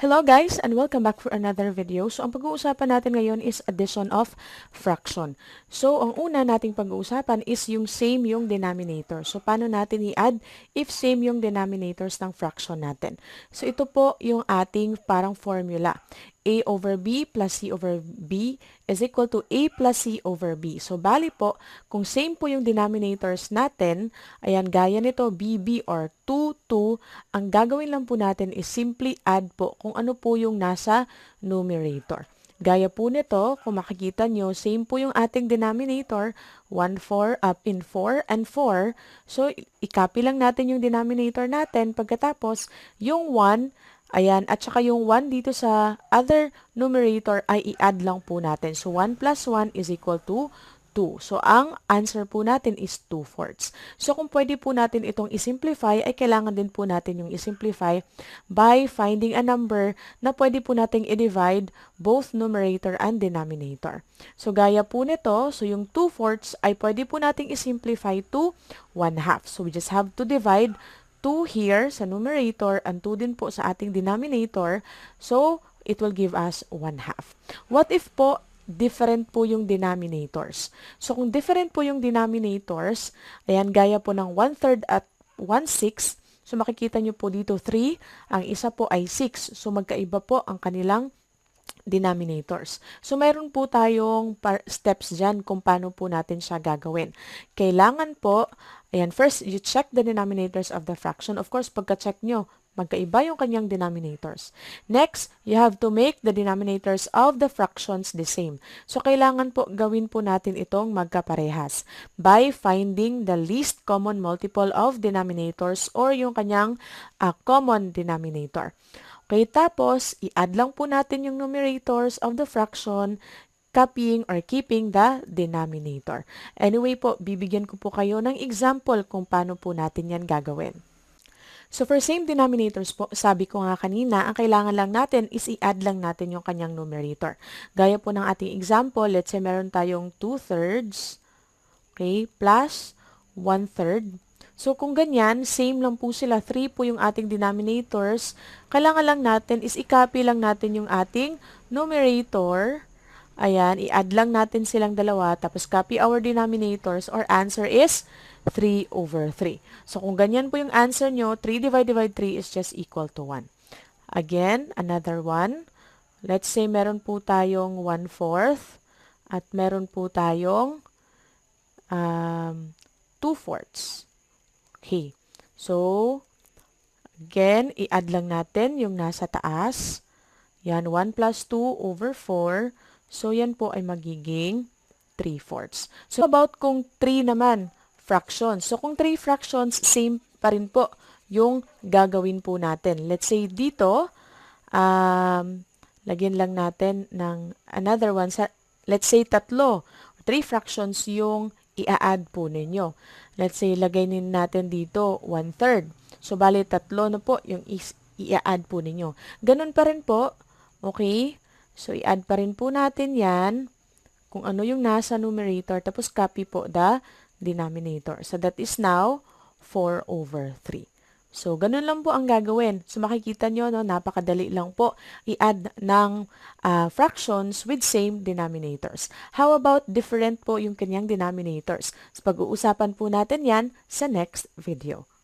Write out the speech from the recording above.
Hello guys and welcome back for another video. So ang pag-uusapan natin ngayon is addition of fraction. So ang una nating pag-uusapan is yung same yung denominator. So paano natin i-add if same yung denominators ng fraction natin. So ito po yung ating parang formula. A over B plus C over B is equal to A plus C over B. So bali po, kung same po yung denominators natin, ayan gaya nito BB or 2, 2, ang gagawin lang po natin is simply add po kung ano po yung nasa numerator. Gaya po nito, kung makikita nyo, same po yung ating denominator, 1, 4, up in 4 and 4. So, i-copy lang natin yung denominator natin. Pagkatapos, yung 1, ayan, at saka yung 1 dito sa other numerator ay i-add lang po natin. So, 1 plus 1 is equal to 2. So, ang answer po natin is 2/4. So, kung pwede po natin itong isimplify, ay kailangan din po natin yung isimplify by finding a number na pwede po nating i-divide both numerator and denominator. So, gaya po nito, so yung 2/4 ay pwede po nating isimplify to 1/2. So, we just have to divide 2 here sa numerator and 2 din po sa ating denominator. So, it will give us 1/2. What if po different po yung denominators? So, kung different po yung denominators, ayan, gaya po ng 1/3 at 1/6, so makikita nyo po dito 3, ang isa po ay 6. So, magkaiba po ang kanilang denominators. So, mayroon po tayong steps dyan kung paano po natin siya gagawin. Kailangan po, ayan, first, you check the denominators of the fraction. Of course, pagka-check nyo, magkaiba yung kanyang denominators. Next, you have to make the denominators of the fractions the same. So, kailangan po gawin po natin itong magkaparehas by finding the least common multiple of denominators or yung kanyang common denominator. Okay, tapos, i-add lang po natin yung numerators of the fraction, copying or keeping the denominator. Anyway po, bibigyan ko po kayo ng example kung paano po natin yan gagawin. So, for same denominators po, sabi ko nga kanina, ang kailangan lang natin is i-add lang natin yung kanyang numerator. Gaya po ng ating example, let's say meron tayong 2/3, okay, plus 1/3. So, kung ganyan, same lang po sila, 3 po yung ating denominators, kailangan lang natin is i-copy lang natin yung ating numerator. Ayan, i-add lang natin silang dalawa, tapos copy our denominators, or answer is 3/3. So, kung ganyan po yung answer nyo, 3 divided by 3 is just equal to 1. Again, another one. Let's say meron po tayong 1/4 at meron po tayong 2/4. Okay. So, again, i-add lang natin yung nasa taas. Yan, 1 plus 2 over 4. So, yan po ay magiging 3/4. So, about kung 3 naman, fractions. So, kung 3 fractions, same pa rin po yung gagawin po natin. Let's say dito, lagyan lang natin ng another one. Let's say 3. 3 fractions yung i-add po ninyo. Let's say, lagay natin dito 1/3. So, bali 3 na po yung i-add po ninyo. Ganun pa rin po. Okay? So, i-add pa rin po natin yan kung ano yung nasa numerator. Tapos, copy po the denominator. So, that is now 4/3. So, ganun lang po ang gagawin. So, makikita nyo, no, napakadali lang po i-add ng fractions with same denominators. How about different po yung kanyang denominators? So, pag-uusapan po natin yan sa next video.